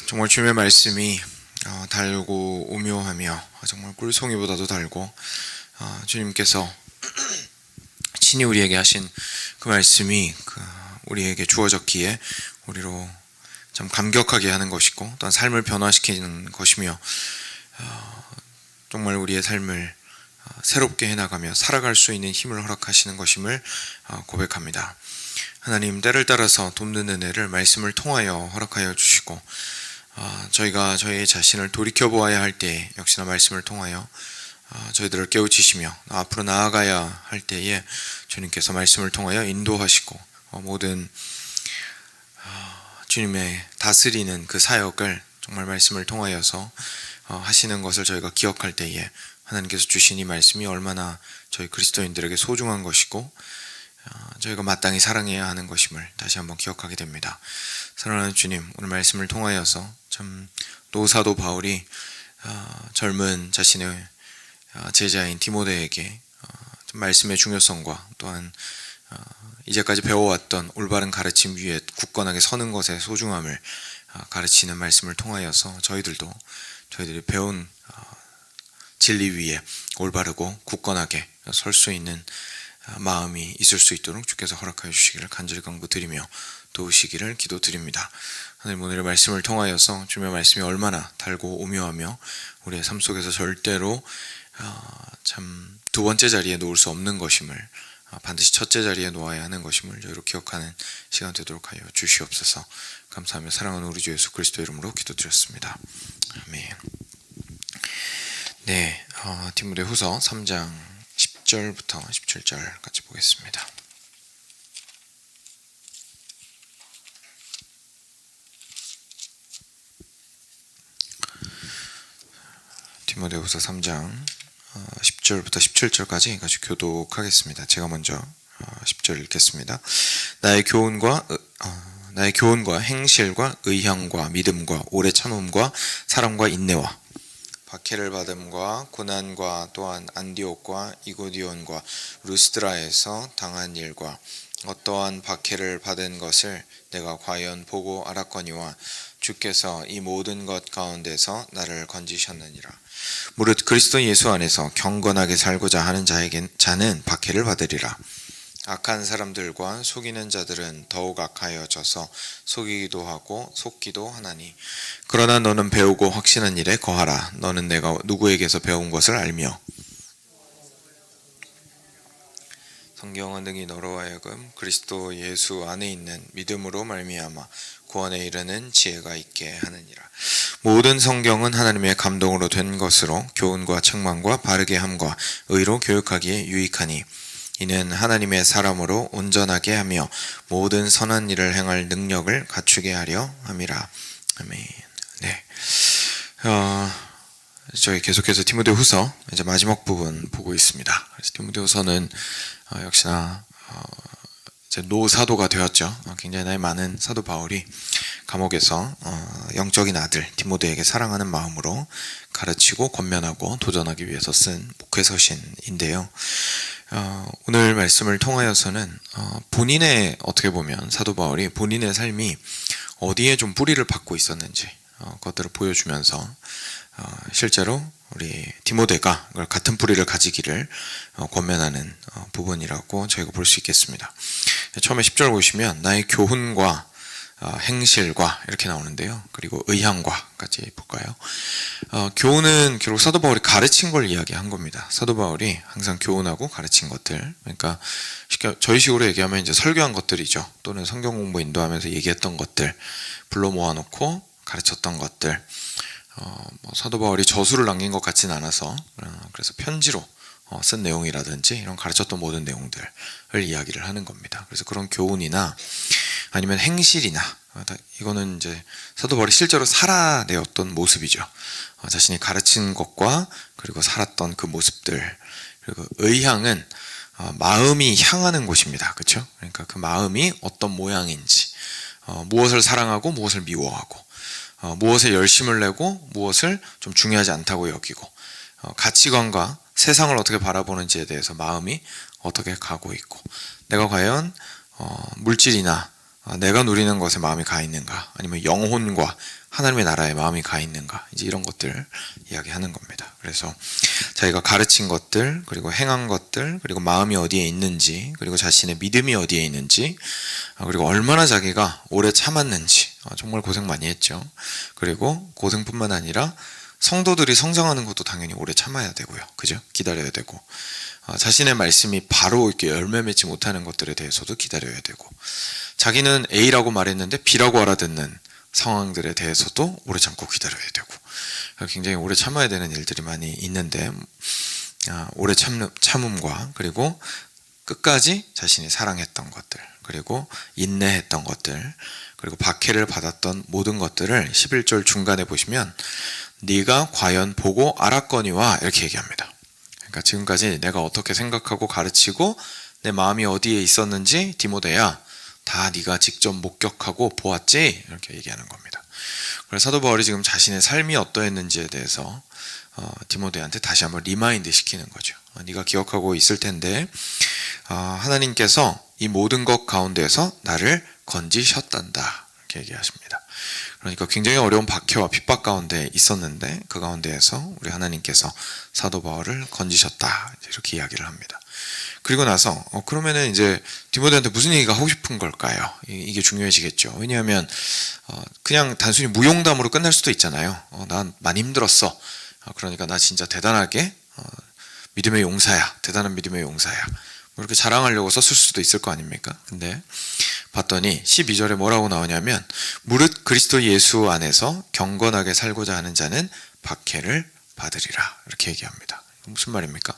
정말 주님의 말씀이 달고 오묘하며 정말 꿀송이보다도 달고 주님께서 친히 우리에게 하신 그 말씀이 우리에게 주어졌기에 우리로 참 감격하게 하는 것이고 또한 삶을 변화시키는 것이며 정말 우리의 삶을 새롭게 해나가며 살아갈 수 있는 힘을 허락하시는 것임을 고백합니다. 하나님, 때를 따라서 돕는 은혜를 말씀을 통하여 허락하여 주시고 저희가 저희 자신을 돌이켜보아야 할 때 역시나 말씀을 통하여 저희들을 깨우치시며 앞으로 나아가야 할 때에 주님께서 말씀을 통하여 인도하시고 모든 주님의 다스리는 그 사역을 정말 말씀을 통하여서 하시는 것을 저희가 기억할 때에 하나님께서 주신 이 말씀이 얼마나 저희 그리스도인들에게 소중한 것이고 저희가 마땅히 사랑해야 하는 것임을 다시 한번 기억하게 됩니다. 사랑하는 주님, 오늘 말씀을 통하여서 참 노사도 바울이 젊은 자신의 제자인 디모데에게 말씀의 중요성과 또한 이제까지 배워왔던 올바른 가르침 위에 굳건하게 서는 것의 소중함을 가르치는 말씀을 통하여서 저희들이 배운 진리 위에 올바르고 굳건하게 설 수 있는 마음이 있을 수 있도록 주께서 허락하여 주시기를 간절히 간구드리며 도우시기를 기도드립니다. 하나님, 오늘의 말씀을 통하여서 주님의 말씀이 얼마나 달고 오묘하며 우리의 삶 속에서 절대로 참 두 번째 자리에 놓을 수 없는 것임을 반드시 첫째 자리에 놓아야 하는 것임을 저희로 기억하는 시간 되도록 하여 주시옵소서. 감사하며 사랑하는 우리 주 예수 그리스도 이름으로 기도드렸습니다. 아멘. 네, 디모데후서 3장 10절부터 17절 같이 보겠습니다. 디모데후서 3장 10절부터 17절까지 같이 교독하겠습니다. 제가 먼저 10절 읽겠습니다. 나의 교훈과 행실과 의향과 믿음과 오래 참음과 사랑과 인내와 박해를 받음과 고난과 또한 안디옥과 이고디온과 루스드라에서 당한 일과 어떠한 박해를 받은 것을 내가 과연 보고 알았거니와 주께서 이 모든 것 가운데서 나를 건지셨느니라. 무릇 그리스도 예수 안에서 경건하게 살고자 하는 자는 박해를 받으리라. 악한 사람들과 속이는 자들은 더욱 악하여져서 속이기도 하고 속기도 하나니, 그러나 너는 배우고 확신한 일에 거하라. 너는 내가 누구에게서 배운 것을 알며 성경은 능히 너로 하여금 그리스도 예수 안에 있는 믿음으로 말미암아 구원에 이르는 지혜가 있게 하느니라. 모든 성경은 하나님의 감동으로 된 것으로 교훈과 책망과 바르게 함과 의로 교육하기에 유익하니, 이는 하나님의 사람으로 온전하게 하며 모든 선한 일을 행할 능력을 갖추게 하려 함이라. 아멘. 네. 저희 계속해서 디모데후서 이제 마지막 부분 보고 있습니다. 그래서 디모데후서는 역시나 이제 노사도가 되었죠. 굉장히 나이 많은 사도 바울이 감옥에서 영적인 아들 디모데에게 사랑하는 마음으로 가르치고 권면하고 도전하기 위해서 쓴 목회서신인데요. 오늘 말씀을 통하여서는 본인의, 어떻게 보면 사도 바울이 본인의 삶이 어디에 좀 뿌리를 받고 있었는지 그것들을 보여주면서 실제로 우리 디모데가 같은 뿌리를 가지기를 권면하는 부분이라고 저희가 볼 수 있겠습니다. 처음에 10절 보시면 나의 교훈과 행실과 이렇게 나오는데요. 그리고 의향과까지 볼까요? 교훈은 결국 사도 바울이 가르친 걸 이야기한 겁니다. 사도 바울이 항상 교훈하고 가르친 것들, 그러니까 저희 식으로 얘기하면 이제 설교한 것들이죠. 또는 성경 공부 인도하면서 얘기했던 것들, 불러 모아놓고 가르쳤던 것들. 사도 바울이 저수를 남긴 것 같지는 않아서 그래서 편지로 쓴 내용이라든지 이런 가르쳤던 모든 내용들을 이야기를 하는 겁니다. 그래서 그런 교훈이나 아니면 행실이나, 이거는 이제 사도 바울이 실제로 살아내었던 모습이죠. 자신이 가르친 것과 그리고 살았던 그 모습들. 그리고 의향은 마음이 향하는 곳입니다. 그렇죠? 그러니까 그 마음이 어떤 모양인지, 무엇을 사랑하고 무엇을 미워하고, 무엇에 열심을 내고 무엇을 좀 중요하지 않다고 여기고, 가치관과 세상을 어떻게 바라보는지에 대해서 마음이 어떻게 가고 있고, 내가 과연 물질이나 내가 누리는 것에 마음이 가 있는가, 아니면 영혼과 하나님의 나라에 마음이 가 있는가, 이제 이런 것들 이야기하는 겁니다. 그래서 자기가 가르친 것들, 그리고 행한 것들, 그리고 마음이 어디에 있는지, 그리고 자신의 믿음이 어디에 있는지, 그리고 얼마나 자기가 오래 참았는지, 정말 고생 많이 했죠. 그리고 고생뿐만 아니라 성도들이 성장하는 것도 당연히 오래 참아야 되고요. 그죠? 기다려야 되고, 자신의 말씀이 바로 이렇게 열매 맺지 못하는 것들에 대해서도 기다려야 되고, 자기는 A라고 말했는데 B라고 알아듣는 상황들에 대해서도 오래 참고 기다려야 되고, 굉장히 오래 참아야 되는 일들이 많이 있는데, 오래 참음과, 그리고 끝까지 자신이 사랑했던 것들, 그리고 인내했던 것들, 그리고 박해를 받았던 모든 것들을 11절 중간에 보시면 네가 과연 보고 알았거니와 이렇게 얘기합니다. 그러니까 지금까지 내가 어떻게 생각하고 가르치고 내 마음이 어디에 있었는지 디모데야 다 네가 직접 목격하고 보았지? 이렇게 얘기하는 겁니다. 그래서 사도 바울이 지금 자신의 삶이 어떠했는지에 대해서 디모데한테 다시 한번 리마인드 시키는 거죠. 네가 기억하고 있을 텐데 하나님께서 이 모든 것 가운데에서 나를 건지셨단다, 이렇게 얘기하십니다. 그러니까 굉장히 어려운 박해와 핍박 가운데 있었는데 그 가운데에서 우리 하나님께서 사도 바울을 건지셨다, 이렇게 이야기를 합니다. 그리고 나서 그러면은 이제 디모데한테 무슨 얘기가 하고 싶은 걸까요? 이게 중요해지겠죠. 왜냐하면 그냥 단순히 무용담으로 끝날 수도 있잖아요. 난 많이 힘들었어. 그러니까 나 진짜 대단하게 믿음의 용사야, 대단한 믿음의 용사야, 뭐 이렇게 자랑하려고 썼을 수도 있을 거 아닙니까? 근데 봤더니 12절에 뭐라고 나오냐면 무릇 그리스도 예수 안에서 경건하게 살고자 하는 자는 박해를 받으리라, 이렇게 얘기합니다. 무슨 말입니까?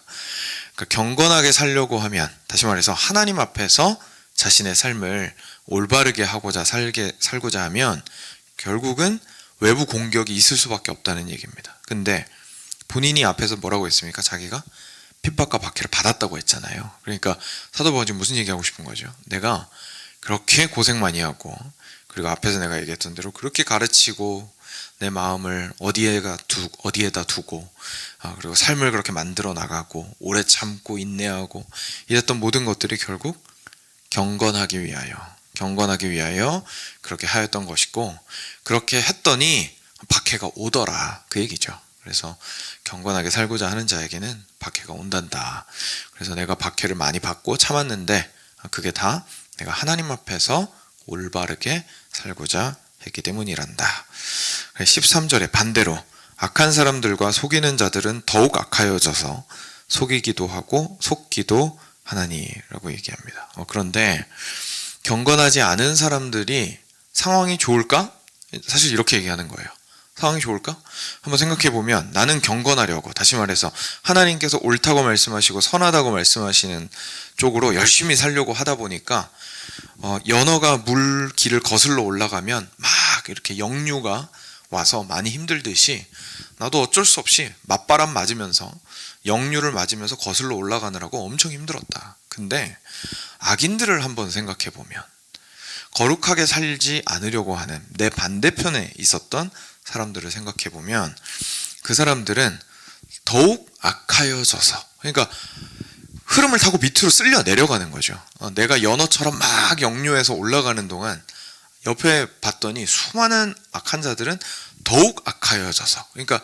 그러니까 경건하게 살려고 하면, 다시 말해서 하나님 앞에서 자신의 삶을 올바르게 하고자 살고자 하면 결국은 외부 공격이 있을 수밖에 없다는 얘기입니다. 근데 본인이 앞에서 뭐라고 했습니까? 자기가 핍박과 박해를 받았다고 했잖아요. 그러니까 사도 바울이 무슨 얘기하고 싶은 거죠? 내가 그렇게 고생 많이 하고, 그리고 앞에서 내가 얘기했던 대로 그렇게 가르치고 내 마음을 어디에다 두고, 그리고 삶을 그렇게 만들어 나가고 오래 참고 인내하고 이랬던 모든 것들이 결국 경건하기 위하여 그렇게 하였던 것이고, 그렇게 했더니 박해가 오더라, 그 얘기죠. 그래서 경건하게 살고자 하는 자에게는 박해가 온단다. 그래서 내가 박해를 많이 받고 참았는데 그게 다 내가 하나님 앞에서 올바르게 살고자 했기 때문이란다. 13절에 반대로 악한 사람들과 속이는 자들은 더욱 악하여져서 속이기도 하고 속기도 하나니라고 얘기합니다. 그런데 경건하지 않은 사람들이 상황이 좋을까? 사실 이렇게 얘기하는 거예요. 상황이 좋을까? 한번 생각해 보면 나는 경건하려고, 다시 말해서 하나님께서 옳다고 말씀하시고 선하다고 말씀하시는 쪽으로 열심히 살려고 하다 보니까 연어가 물길을 거슬러 올라가면 막 이렇게 역류가 와서 많이 힘들듯이 나도 어쩔 수 없이 맞바람 맞으면서 역류를 맞으면서 거슬러 올라가느라고 엄청 힘들었다. 근데 악인들을 한번 생각해 보면, 거룩하게 살지 않으려고 하는 내 반대편에 있었던 사람들을 생각해 보면 그 사람들은 더욱 악하여져서, 그러니까 흐름을 타고 밑으로 쓸려 내려가는 거죠. 내가 연어처럼 막 역류해서 올라가는 동안 옆에 봤더니 수많은 악한 자들은 더욱 악하여져서, 그러니까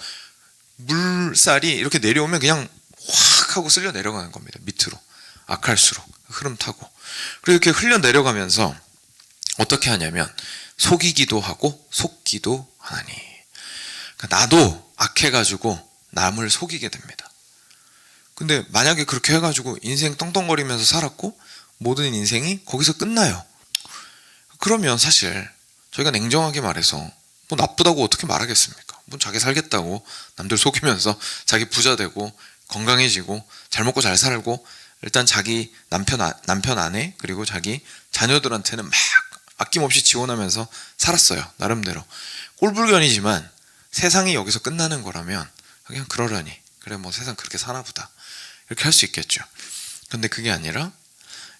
물살이 이렇게 내려오면 그냥 확 하고 쓸려 내려가는 겁니다. 밑으로, 악할수록 흐름 타고. 그리고 이렇게 흘려 내려가면서 어떻게 하냐면 속이기도 하고 속기도 하나니, 그러니까 나도 악해가지고 남을 속이게 됩니다. 근데 만약에 그렇게 해가지고 인생 떵떵거리면서 살았고 모든 인생이 거기서 끝나요. 그러면 사실 저희가 냉정하게 말해서 뭐 나쁘다고 어떻게 말하겠습니까? 뭐 자기 살겠다고 남들 속이면서 자기 부자 되고 건강해지고 잘 먹고 잘 살고, 일단 자기 남편 아내 그리고 자기 자녀들한테는 막 아낌없이 지원하면서 살았어요. 나름대로 꼴불견이지만 세상이 여기서 끝나는 거라면 그냥 그러려니, 그래 뭐 세상 그렇게 사나 보다, 이렇게 할 수 있겠죠. 근데 그게 아니라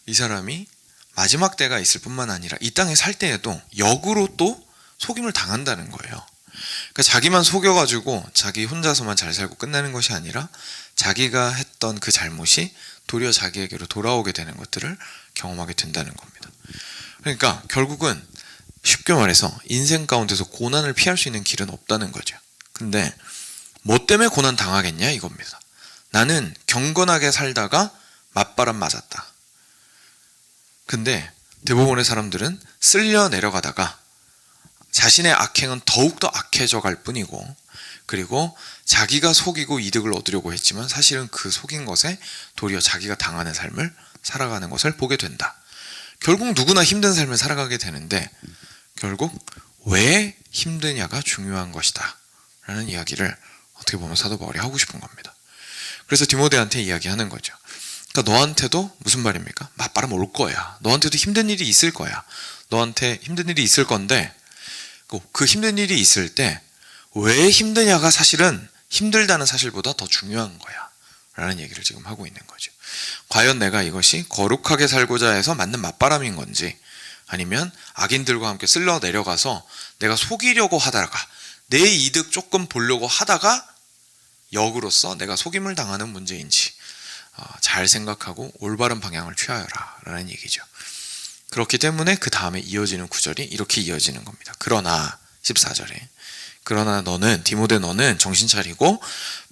이 사람이 마지막 때가 있을 뿐만 아니라 이 땅에 살 때에도 역으로 또 속임을 당한다는 거예요. 그러니까 자기만 속여가지고 자기 혼자서만 잘 살고 끝나는 것이 아니라 자기가 했던 그 잘못이 도리어 자기에게로 돌아오게 되는 것들을 경험하게 된다는 겁니다. 그러니까 결국은 쉽게 말해서 인생 가운데서 고난을 피할 수 있는 길은 없다는 거죠. 근데 뭐 때문에 고난 당하겠냐 이겁니다. 나는 경건하게 살다가 맞바람 맞았다. 근데 대부분의 사람들은 쓸려 내려가다가 자신의 악행은 더욱더 악해져 갈 뿐이고, 그리고 자기가 속이고 이득을 얻으려고 했지만 사실은 그 속인 것에 도리어 자기가 당하는 삶을 살아가는 것을 보게 된다. 결국 누구나 힘든 삶을 살아가게 되는데 결국 왜 힘드냐가 중요한 것이다 라는 이야기를 어떻게 보면 사도 바울이 하고 싶은 겁니다. 그래서 디모데한테 이야기하는 거죠. 그러니까 너한테도 무슨 말입니까? 맞바람 올 거야. 너한테도 힘든 일이 있을 거야. 너한테 힘든 일이 있을 건데 그 힘든 일이 있을 때 왜 힘드냐가 사실은 힘들다는 사실보다 더 중요한 거야 라는 얘기를 지금 하고 있는 거죠. 과연 내가 이것이 거룩하게 살고자 해서 맞는 맞바람인 건지, 아니면 악인들과 함께 쓸려 내려가서 내가 속이려고 하다가 내 이득 조금 보려고 하다가 역으로서 내가 속임을 당하는 문제인지 잘 생각하고 올바른 방향을 취하여라 라는 얘기죠. 그렇기 때문에 그 다음에 이어지는 구절이 이렇게 이어지는 겁니다. 그러나 14절에 그러나 너는 디모데 너는 정신 차리고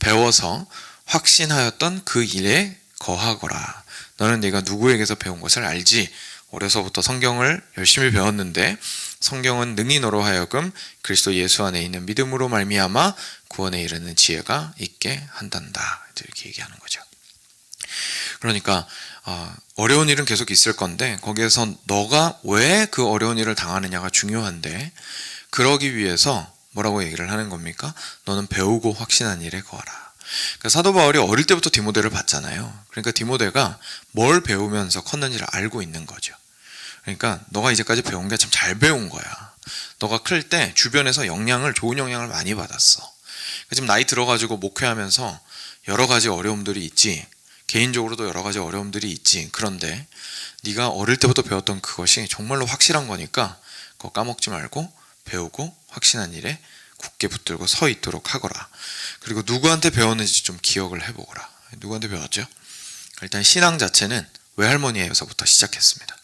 배워서 확신하였던 그 일에 거하거라. 너는 네가 누구에게서 배운 것을 알지. 어려서부터 성경을 열심히 배웠는데 성경은 능히 너로 하여금 그리스도 예수 안에 있는 믿음으로 말미암아 구원에 이르는 지혜가 있게 한단다. 이렇게 얘기하는 거죠. 그러니까 어려운 일은 계속 있을 건데 거기에서 너가 왜 그 어려운 일을 당하느냐가 중요한데, 그러기 위해서 뭐라고 얘기를 하는 겁니까? 너는 배우고 확신한 일에 거하라. 그러니까 사도 바울이 어릴 때부터 디모데를 봤잖아요. 그러니까 디모데가 뭘 배우면서 컸는지를 알고 있는 거죠. 그러니까 너가 이제까지 배운 게 참 잘 배운 거야. 너가 클 때 주변에서 좋은 영향을 많이 받았어. 그러니까 지금 나이 들어가지고 목회하면서 여러 가지 어려움들이 있지. 개인적으로도 여러 가지 어려움들이 있지. 그런데 네가 어릴 때부터 배웠던 그것이 정말로 확실한 거니까 그거 까먹지 말고 배우고 확신한 일에 굳게 붙들고 서 있도록 하거라. 그리고 누구한테 배웠는지 좀 기억을 해보거라. 누구한테 배웠죠? 일단 신앙 자체는 외할머니에서부터 시작했습니다.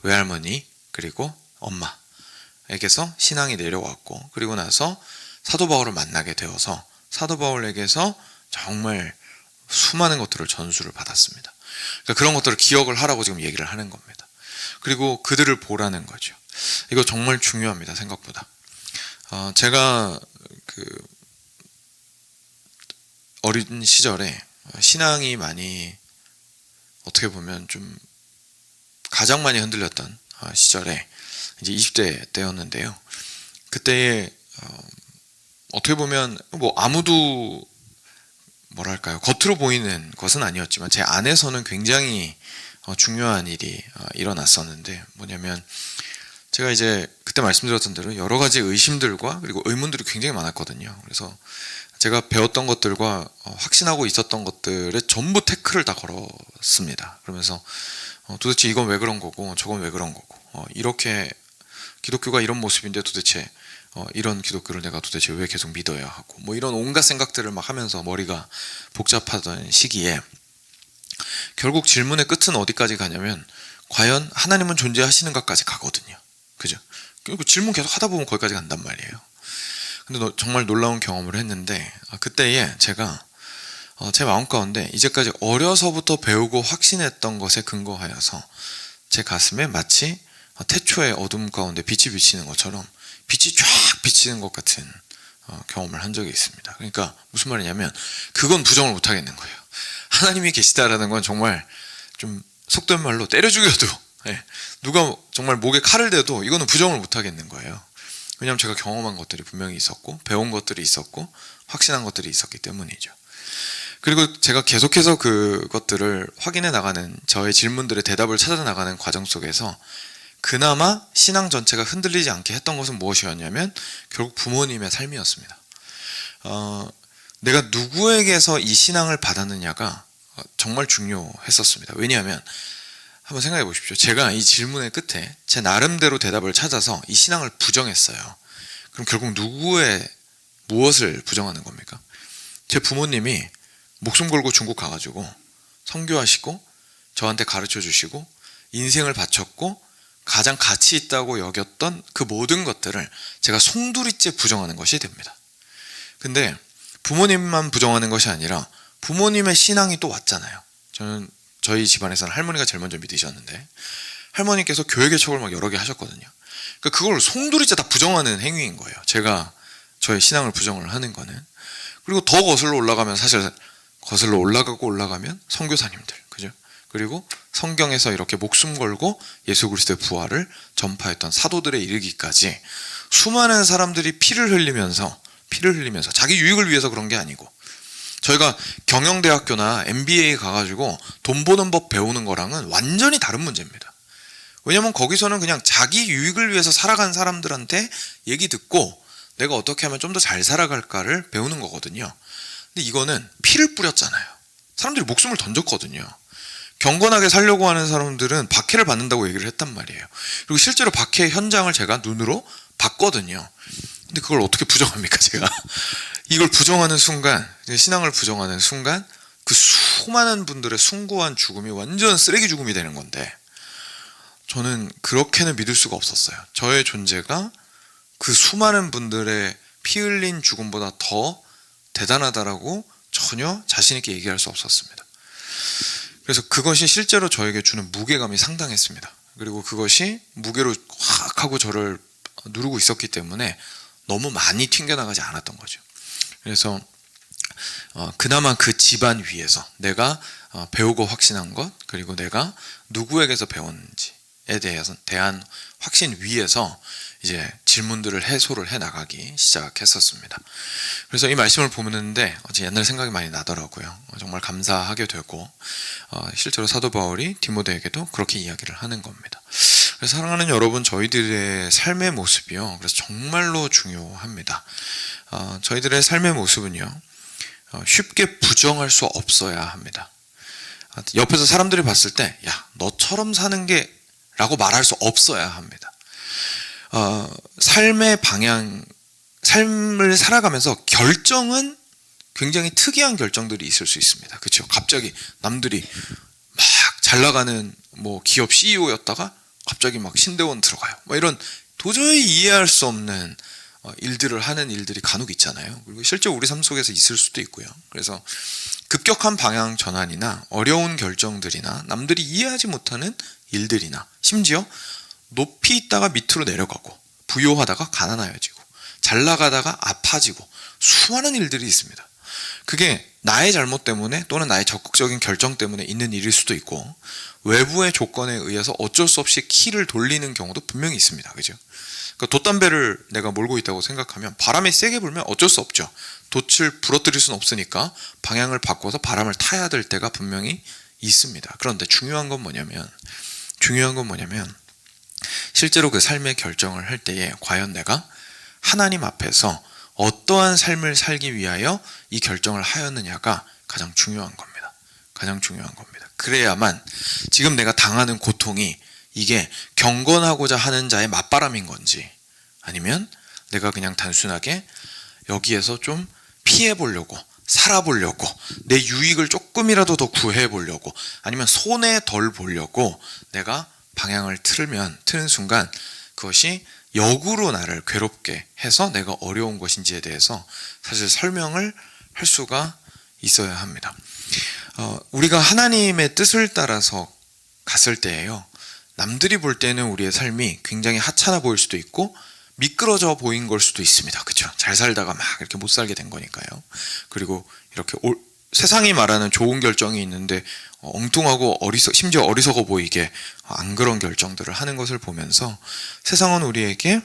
외할머니 그리고 엄마에게서 신앙이 내려왔고, 그리고 나서 사도 바울을 만나게 되어서 사도 바울에게서 정말 수많은 것들을 전수를 받았습니다. 그러니까 그런 것들을 기억을 하라고 지금 얘기를 하는 겁니다. 그리고 그들을 보라는 거죠. 이거 정말 중요합니다. 생각보다. 제가 어린 시절에 신앙이 많이 어떻게 보면 좀 가장 많이 흔들렸던 시절에 이제 20대 때였는데요. 그때에 어떻게 보면 뭐 아무도 뭐랄까요, 겉으로 보이는 것은 아니었지만 제 안에서는 굉장히 중요한 일이 일어났었는데, 뭐냐면 제가 이제 그때 말씀드렸던 대로 여러 가지 의심들과 그리고 의문들이 굉장히 많았거든요. 그래서 제가 배웠던 것들과 확신하고 있었던 것들에 전부 태클을 다 걸었습니다. 그러면서 도대체 이건 왜 그런 거고 저건 왜 그런 거고, 이렇게 기독교가 이런 모습인데 도대체 이런 기독교를 내가 도대체 왜 계속 믿어야 하고, 뭐 이런 온갖 생각들을 막 하면서 머리가 복잡하던 시기에 결국 질문의 끝은 어디까지 가냐면 과연 하나님은 존재하시는가까지 가거든요. 그죠? 그리고 질문 계속 하다 보면 거기까지 간단 말이에요. 근데 정말 놀라운 경험을 했는데, 그때에 제가 제 마음 가운데 이제까지 어려서부터 배우고 확신했던 것에 근거하여서 제 가슴에 마치 태초의 어둠 가운데 빛이 비치는 것처럼 빛이 쫙 비치는 것 같은 경험을 한 적이 있습니다. 그러니까 무슨 말이냐면 그건 부정을 못 하겠는 거예요. 하나님이 계시다라는 건 정말 좀 속된 말로 때려 죽여도, 누가 정말 목에 칼을 대도 이거는 부정을 못 하겠는 거예요. 왜냐하면 제가 경험한 것들이 분명히 있었고 배운 것들이 있었고 확신한 것들이 있었기 때문이죠. 그리고 제가 계속해서 그것들을 확인해 나가는, 저의 질문들의 대답을 찾아 나가는 과정 속에서 그나마 신앙 전체가 흔들리지 않게 했던 것은 무엇이었냐면 결국 부모님의 삶이었습니다. 내가 누구에게서 이 신앙을 받았느냐가 정말 중요했었습니다. 왜냐하면 한번 생각해 보십시오. 제가 이 질문의 끝에 제 나름대로 대답을 찾아서 이 신앙을 부정했어요. 그럼 결국 무엇을 부정하는 겁니까? 제 부모님이 목숨 걸고 중국 가가지고 선교하시고 저한테 가르쳐 주시고 인생을 바쳤고 가장 가치 있다고 여겼던 그 모든 것들을 제가 송두리째 부정하는 것이 됩니다. 근데 부모님만 부정하는 것이 아니라 부모님의 신앙이 또 왔잖아요. 저희 집안에서는 할머니가 제일 먼저 믿으셨는데 할머니께서 교회 개척을 막 여러 개 하셨거든요. 그러니까 그걸 송두리째 다 부정하는 행위인 거예요. 제가 저의 신앙을 부정을 하는 거는. 그리고 더 거슬러 올라가면 사실 거슬러 올라가면 선교사님들, 그죠? 그리고 성경에서 이렇게 목숨 걸고 예수 그리스도의 부활을 전파했던 사도들에 이르기까지 수많은 사람들이 피를 흘리면서 자기 유익을 위해서 그런 게 아니고, 저희가 경영대학교나 MBA 가가지고 돈 버는 법 배우는 거랑은 완전히 다른 문제입니다. 왜냐면 거기서는 그냥 자기 유익을 위해서 살아간 사람들한테 얘기 듣고 내가 어떻게 하면 좀 더 잘 살아갈까를 배우는 거거든요. 근데 이거는 피를 뿌렸잖아요. 사람들이 목숨을 던졌거든요. 경건하게 살려고 하는 사람들은 박해를 받는다고 얘기를 했단 말이에요. 그리고 실제로 박해 현장을 제가 눈으로 봤거든요. 근데 그걸 어떻게 부정합니까, 제가? 이걸 부정하는 순간, 신앙을 부정하는 순간 그 수많은 분들의 숭고한 죽음이 완전 쓰레기 죽음이 되는 건데, 저는 그렇게는 믿을 수가 없었어요. 저의 존재가 그 수많은 분들의 피 흘린 죽음보다 더 대단하다라고 전혀 자신 있게 얘기할 수 없었습니다. 그래서 그것이 실제로 저에게 주는 무게감이 상당했습니다. 그리고 그것이 무게로 확 하고 저를 누르고 있었기 때문에 너무 많이 튕겨나가지 않았던 거죠. 그래서 그나마 그 집안 위에서 내가 배우고 확신한 것, 그리고 내가 누구에게서 배웠는지에 대한 확신 위에서 이제 질문들을 해소를 해나가기 시작했었습니다. 그래서 이 말씀을 보는데 어제 옛날 생각이 많이 나더라고요. 정말 감사하게 되고, 실제로 사도 바울이 디모데에게도 그렇게 이야기를 하는 겁니다. 그래서 사랑하는 여러분, 저희들의 삶의 모습이요, 그래서 정말로 중요합니다. 저희들의 삶의 모습은요, 쉽게 부정할 수 없어야 합니다. 옆에서 사람들이 봤을 때, 야, 너처럼 사는 게 라고 말할 수 없어야 합니다. 삶의 방향, 삶을 살아가면서 결정은 굉장히 특이한 결정들이 있을 수 있습니다. 그렇죠? 갑자기 남들이 막 잘 나가는 뭐 기업 CEO였다가 갑자기 막 신대원 들어가요. 뭐 이런 도저히 이해할 수 없는 일들을 하는 일들이 간혹 있잖아요. 그리고 실제 우리 삶 속에서 있을 수도 있고요. 그래서 급격한 방향 전환이나 어려운 결정들이나 남들이 이해하지 못하는 일들이나 심지어 높이 있다가 밑으로 내려가고 부유하다가 가난해지고 잘 나가다가 아파지고 수많은 일들이 있습니다. 그게 나의 잘못 때문에 또는 나의 적극적인 결정 때문에 있는 일일 수도 있고, 외부의 조건에 의해서 어쩔 수 없이 키를 돌리는 경우도 분명히 있습니다. 그죠? 그러니까 돛담배를 내가 몰고 있다고 생각하면 바람이 세게 불면 어쩔 수 없죠. 돛을 부러뜨릴 수는 없으니까 방향을 바꿔서 바람을 타야 될 때가 분명히 있습니다. 그런데 중요한 건 뭐냐면 실제로 그 삶의 결정을 할 때에 과연 내가 하나님 앞에서 어떠한 삶을 살기 위하여 이 결정을 하였느냐가 가장 중요한 겁니다. 가장 중요한 겁니다. 그래야만 지금 내가 당하는 고통이 이게 경건하고자 하는 자의 맞바람인 건지, 아니면 내가 그냥 단순하게 여기에서 좀 피해보려고, 살아보려고, 내 유익을 조금이라도 더 구해보려고, 아니면 손해 덜 보려고 내가 방향을 트는 순간 그것이 역으로 나를 괴롭게 해서 내가 어려운 것인지에 대해서 사실 설명을 할 수가 있어야 합니다. 우리가 하나님의 뜻을 따라서 갔을 때예요, 남들이 볼 때는 우리의 삶이 굉장히 하찮아 보일 수도 있고 미끄러져 보인 걸 수도 있습니다. 그렇죠? 잘 살다가 막 이렇게 못 살게 된 거니까요. 그리고 이렇게 세상이 말하는 좋은 결정이 있는데 엉뚱하고 심지어 어리석어 보이게 안 그런 결정들을 하는 것을 보면서 세상은 우리에게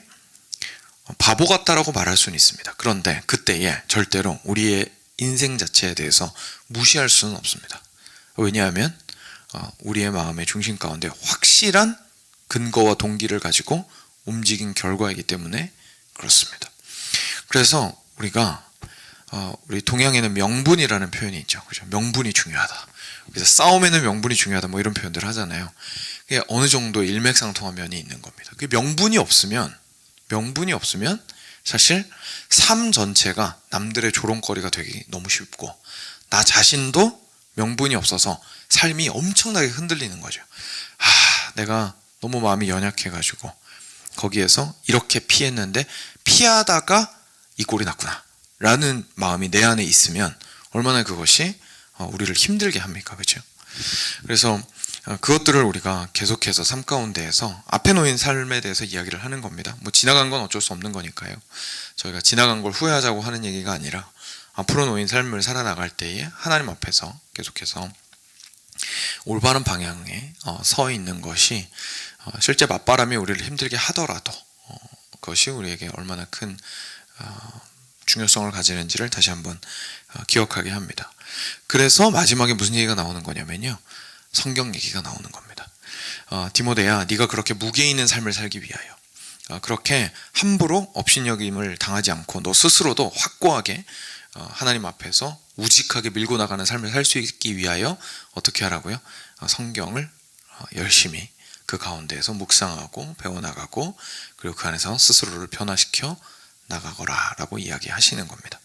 바보 같다라고 말할 수는 있습니다. 그런데 그때에 절대로 우리의 인생 자체에 대해서 무시할 수는 없습니다. 왜냐하면 우리의 마음의 중심 가운데 확실한 근거와 동기를 가지고 움직인 결과이기 때문에 그렇습니다. 그래서 우리 동양에는 명분이라는 표현이 있죠. 그죠? 명분이 중요하다. 그래서 싸움에는 명분이 중요하다. 뭐 이런 표현들을 하잖아요. 그게 어느 정도 일맥상통한 면이 있는 겁니다. 그 명분이 없으면 사실 삶 전체가 남들의 조롱거리가 되기 너무 쉽고, 나 자신도 명분이 없어서 삶이 엄청나게 흔들리는 거죠. 내가 너무 마음이 연약해가지고 거기에서 이렇게 피했는데 피하다가 이 꼴이 났구나 라는 마음이 내 안에 있으면 얼마나 그것이 우리를 힘들게 합니까? 그렇죠? 그래서 그것들을 우리가 계속해서 삶 가운데에서 앞에 놓인 삶에 대해서 이야기를 하는 겁니다. 뭐 지나간 건 어쩔 수 없는 거니까요. 저희가 지나간 걸 후회하자고 하는 얘기가 아니라 앞으로 놓인 삶을 살아나갈 때에 하나님 앞에서 계속해서 올바른 방향에 서 있는 것이 실제 맞바람이 우리를 힘들게 하더라도 그것이 우리에게 얼마나 큰 중요성을 가지는지를 다시 한번 기억하게 합니다. 그래서 마지막에 무슨 얘기가 나오는 거냐면요, 성경 얘기가 나오는 겁니다. 디모데야, 네가 그렇게 무게 있는 삶을 살기 위하여 그렇게 함부로 업신여김을 당하지 않고 너 스스로도 확고하게 하나님 앞에서 우직하게 밀고 나가는 삶을 살 수 있기 위하여 어떻게 하라고요? 성경을 열심히 그 가운데에서 묵상하고 배워나가고 그리고 그 안에서 스스로를 변화시켜 나가거라 라고 이야기하시는 겁니다.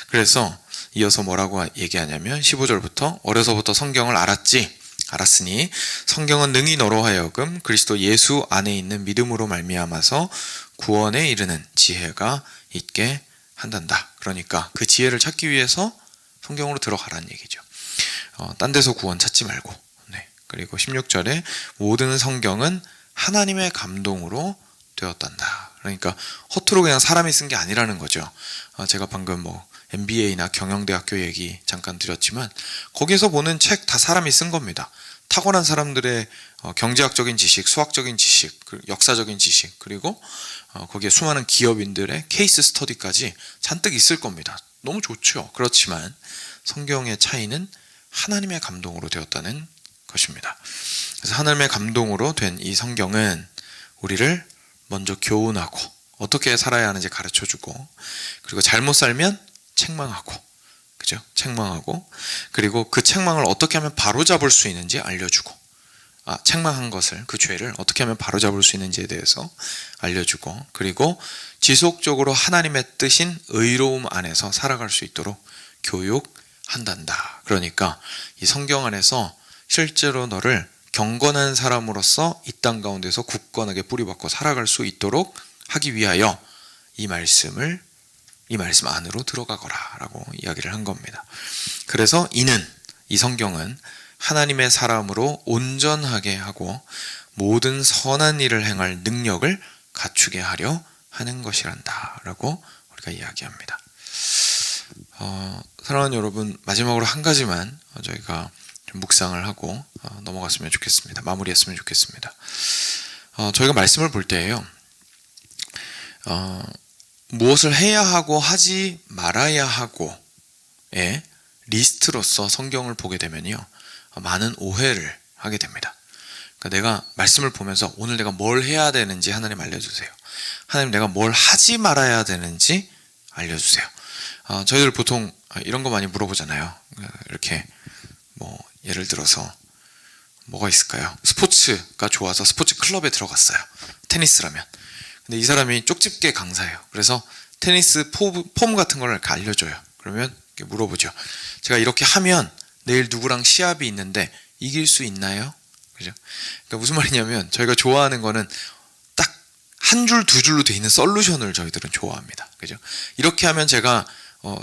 그래서 이어서 뭐라고 얘기하냐면 15절부터 어려서부터 성경을 알았으니 성경은 능히 너로 하여금 그리스도 예수 안에 있는 믿음으로 말미암아서 구원에 이르는 지혜가 있게 한단다. 그러니까 그 지혜를 찾기 위해서 성경으로 들어가라는 얘기죠. 딴 데서 구원 찾지 말고. 네. 그리고 16절에 모든 성경은 하나님의 감동으로 되었단다. 그러니까 허투루 그냥 사람이 쓴 게 아니라는 거죠. 제가 방금 MBA나 경영대학교 얘기 잠깐 드렸지만 거기에서 보는 책 다 사람이 쓴 겁니다. 타고난 사람들의 경제학적인 지식, 수학적인 지식, 역사적인 지식, 그리고 거기에 수많은 기업인들의 케이스 스터디까지 잔뜩 있을 겁니다. 너무 좋죠. 그렇지만 성경의 차이는 하나님의 감동으로 되었다는 것입니다. 그래서 하나님의 감동으로 된 이 성경은 우리를 먼저 교훈하고 어떻게 살아야 하는지 가르쳐주고, 그리고 잘못 살면 책망하고, 그죠? 책망하고, 그리고 그 책망을 어떻게 하면 바로잡을 수 있는지 알려주고, 책망한 것을, 그 죄를 어떻게 하면 바로잡을 수 있는지에 대해서 알려주고, 그리고 지속적으로 하나님의 뜻인 의로움 안에서 살아갈 수 있도록 교육한단다. 그러니까 이 성경 안에서 실제로 너를 경건한 사람으로서 이 땅 가운데서 굳건하게 뿌리박고 살아갈 수 있도록 하기 위하여 이 말씀 안으로 들어가거라 라고 이야기를 한 겁니다. 그래서 이 성경은 하나님의 사람으로 온전하게 하고 모든 선한 일을 행할 능력을 갖추게 하려 하는 것이란다 라고 우리가 이야기합니다. 사랑하는 여러분, 마지막으로 한 가지만 저희가 좀 묵상을 하고 넘어갔으면 좋겠습니다. 마무리했으면 좋겠습니다. 저희가 말씀을 볼 때에요, 무엇을 해야 하고 하지 말아야 하고의 리스트로서 성경을 보게 되면요, 많은 오해를 하게 됩니다. 그러니까 내가 말씀을 보면서 오늘 내가 뭘 해야 되는지 하나님 알려주세요. 하나님, 내가 뭘 하지 말아야 되는지 알려주세요. 저희들 보통 이런 거 많이 물어보잖아요. 이렇게 예를 들어서 뭐가 있을까요? 스포츠가 좋아서 스포츠 클럽에 들어갔어요. 테니스라면. 근데 이 사람이 쪽집게 강사예요. 그래서 테니스 폼 같은 걸 이렇게 알려줘요. 그러면 이렇게 물어보죠. 제가 이렇게 하면 내일 누구랑 시합이 있는데 이길 수 있나요? 그죠? 그러니까 무슨 말이냐면 저희가 좋아하는 거는 딱 한 줄, 두 줄로 돼 있는 솔루션을 저희들은 좋아합니다. 그죠? 이렇게 하면 제가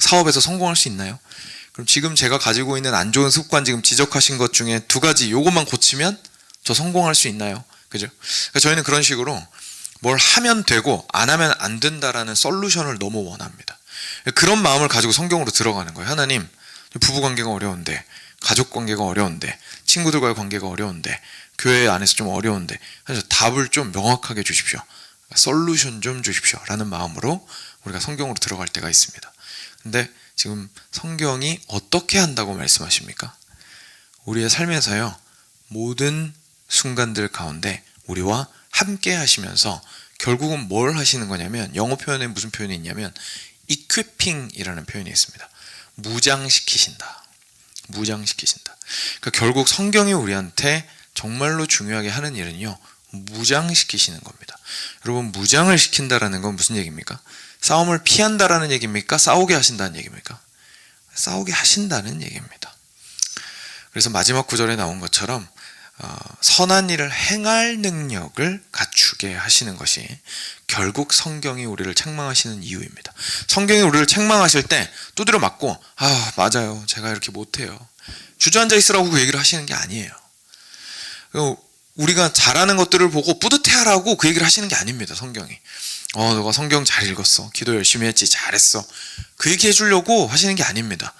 사업에서 성공할 수 있나요? 그럼 지금 제가 가지고 있는 안 좋은 습관 지금 지적하신 것 중에 두 가지 요것만 고치면 저 성공할 수 있나요? 그죠? 그러니까 저희는 그런 식으로 뭘 하면 되고 안 하면 안 된다라는 솔루션을 너무 원합니다. 그런 마음을 가지고 성경으로 들어가는 거예요. 하나님, 부부관계가 어려운데, 가족관계가 어려운데, 친구들과의 관계가 어려운데, 교회 안에서 좀 어려운데, 그래서 답을 좀 명확하게 주십시오. 솔루션 좀 주십시오 라는 마음으로 우리가 성경으로 들어갈 때가 있습니다. 근데 지금 성경이 어떻게 한다고 말씀하십니까? 우리의 삶에서요, 모든 순간들 가운데 우리와 함께 하시면서 결국은 뭘 하시는 거냐면, 영어 표현에 무슨 표현이 있냐면 equipping이라는 표현이 있습니다. 무장시키신다. 그러니까 결국 성경이 우리한테 정말로 중요하게 하는 일은요, 무장시키시는 겁니다. 여러분, 무장을 시킨다라는 건 무슨 얘기입니까? 싸움을 피한다라는 얘기입니까? 싸우게 하신다는 얘기입니까? 싸우게 하신다는 얘기입니다. 그래서 마지막 구절에 나온 것처럼 선한 일을 행할 능력을 갖추게 하시는 것이 결국 성경이 우리를 책망하시는 이유입니다. 성경이 우리를 책망하실 때 두드려 맞고 맞아요, 제가 이렇게 못해요, 주저앉아 있으라고 그 얘기를 하시는 게 아니에요. 우리가 잘하는 것들을 보고 뿌듯해하라고 그 얘기를 하시는 게 아닙니다. 성경이 너가 성경 잘 읽었어, 기도 열심히 했지, 잘했어, 그 얘기 해주려고 하시는 게 아닙니다.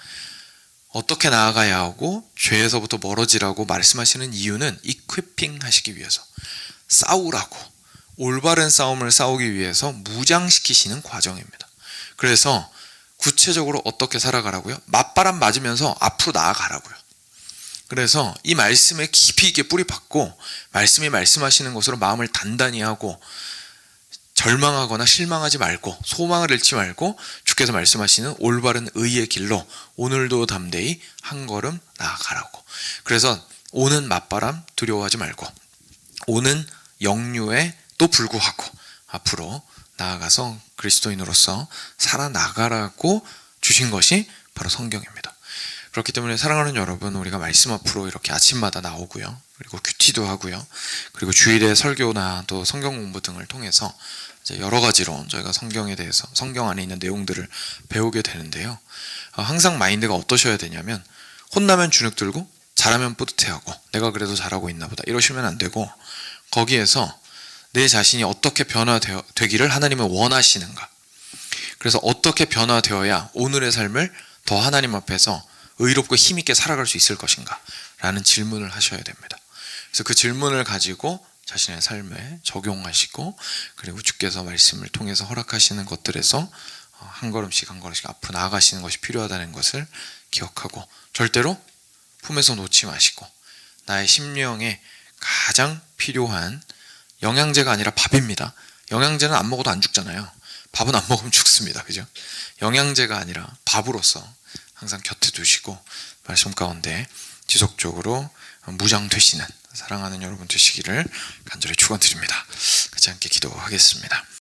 어떻게 나아가야 하고 죄에서부터 멀어지라고 말씀하시는 이유는 이퀴핑 하시기 위해서, 싸우라고, 올바른 싸움을 싸우기 위해서 무장시키시는 과정입니다. 그래서 구체적으로 어떻게 살아가라고요? 맞바람 맞으면서 앞으로 나아가라고요. 그래서 이 말씀에 깊이 있게 뿌리 박고 말씀이 말씀하시는 것으로 마음을 단단히 하고 절망하거나 실망하지 말고 소망을 잃지 말고 주께서 말씀하시는 올바른 의의 길로 오늘도 담대히 한 걸음 나아가라고. 그래서 오는 맞바람 두려워하지 말고 오는 역류에 또 불구하고 앞으로 나아가서 그리스도인으로서 살아나가라고 주신 것이 바로 성경입니다. 그렇기 때문에 사랑하는 여러분, 우리가 말씀 앞으로 이렇게 아침마다 나오고요, 그리고 큐티도 하고요, 그리고 주일에 설교나 또 성경 공부 등을 통해서 이제 여러 가지로 저희가 성경에 대해서, 성경 안에 있는 내용들을 배우게 되는데요. 항상 마인드가 어떠셔야 되냐면, 혼나면 주눅 들고 잘하면 뿌듯해하고 내가 그래도 잘하고 있나 보다 이러시면 안 되고, 거기에서 내 자신이 어떻게 변화되기를 하나님은 원하시는가, 그래서 어떻게 변화되어야 오늘의 삶을 더 하나님 앞에서 의롭고 힘있게 살아갈 수 있을 것인가 라는 질문을 하셔야 됩니다. 그래서 그 질문을 가지고 자신의 삶에 적용하시고, 그리고 주께서 말씀을 통해서 허락하시는 것들에서 한 걸음씩 한 걸음씩 앞으로 나아가시는 것이 필요하다는 것을 기억하고, 절대로 품에서 놓지 마시고, 나의 심령에 가장 필요한 영양제가 아니라 밥입니다. 영양제는 안 먹어도 안 죽잖아요. 밥은 안 먹으면 죽습니다. 그죠? 영양제가 아니라 밥으로서 항상 곁에 두시고 말씀 가운데 지속적으로 무장되시는 사랑하는 여러분 되시기를 간절히 축원드립니다. 같이 함께 기도하겠습니다.